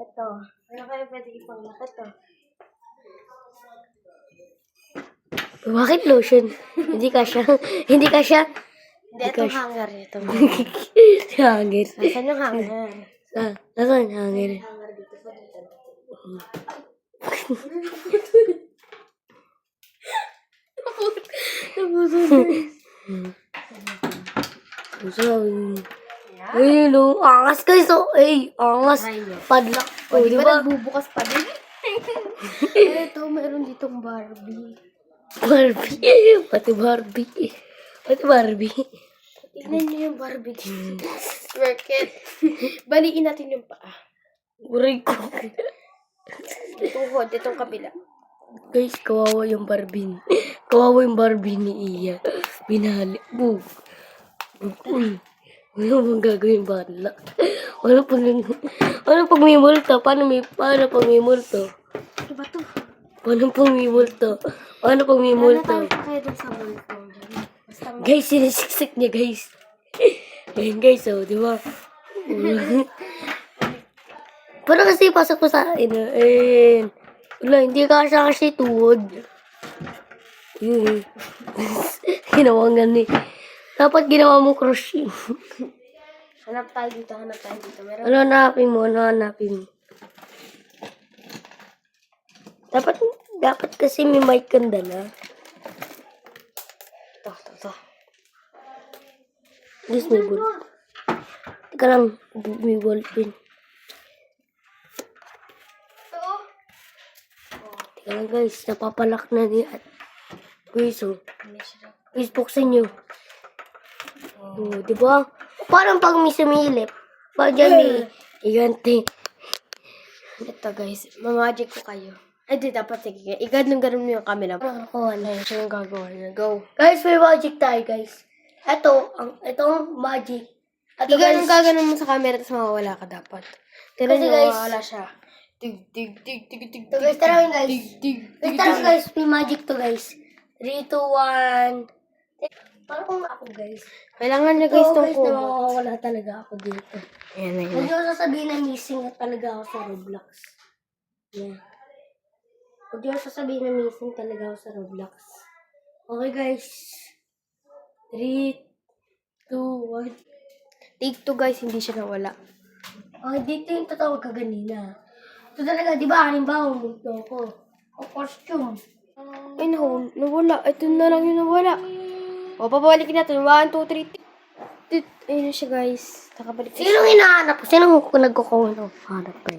Ito. Ano kaya pwede ipanglakad to? Bakit lotion? Hindi ka siya. Hindi ka siya. Hindi, itong hanger. Itong Hanger. Nasaan yung hanger? Nasaan hanger? Hanger dito pa dito. Ay, no. Angas guys. Oh. Ay, angas. Padlock. O, di ba diba? nagbubukas pa din? Ito, meron ditong Barbie. Barbie. Pati Barbie. Pati Barbie. Tignan niyo yung Barbie dito. Work it. Baliin natin yung paa. Uray ko. Itong hod, itong kabila. Guys, kawawa yung Barbie. Kawawa yung Barbie ni Iya. Binali. Boom. Uy. Ano bang gagawin bala? Ano pag may multo? Paano pag may multo? Ano ba to? Paano pag may multo? Paano pag may Wala multo? tayo pa kayo dun sa multo. Basta Guys, sinisiksik niya guys. Ayan guys, oh, di ba? Parang kasi pasok ko sa akin. Ayan. Wala, hindi kasi tuhod. Yun. Ginawa nga ni. Dapat ginawa mo crossing. hanap tayo dito, hanap tayo dito. Meron. Ano hanapin mo? Ano hanapin mo? Dapat kasi may mic kang dala. Ito. Yes, may ball. Teka lang, may ball pin. Teka lang guys, napapalak na ni at guys, oh. Guys, buksan nyo. Oh, di ba? Parang pag may sumilip. Pag dyan may igante. Ito guys, mamagic ko kayo. Ay, di dapat sige. Ganun mo yung camera. Ayun. Siya yung gagawa niya. Go. Guys, may magic tayo guys. Itong magic. Ito guys, Gaganon mo sa camera tapos mawawala ka dapat. Tignan Kasi nyo, guys- mawawala siya. Tig. ito guys, tara guys. Wait, tara guys, may magic to guys. 3, 2, 1. Parang kung ako guys. Kailangan niya Ito guys itong guys, kumot. nawawala talaga ako dito. Ayan. Huwag niyo sasabihin na missing na talaga ako sa Roblox. Yeah. Huwag niyo sasabihin na missing talaga ako sa Roblox. Okay guys. 3, 2, 1. Take 2 guys, hindi siya nawala. Okay, dito yung tatawag ka ganina. Ito talaga, di ba? Halimbawa, multo ko. O costume. Ay, nawala. Ito na lang yung nawala. O, papabalikin natin. 1, 2, 3. Ayun na siya guys. Nakabalik. Sinong hinahanap ko? Sinong nagkukuha ng hanap ko?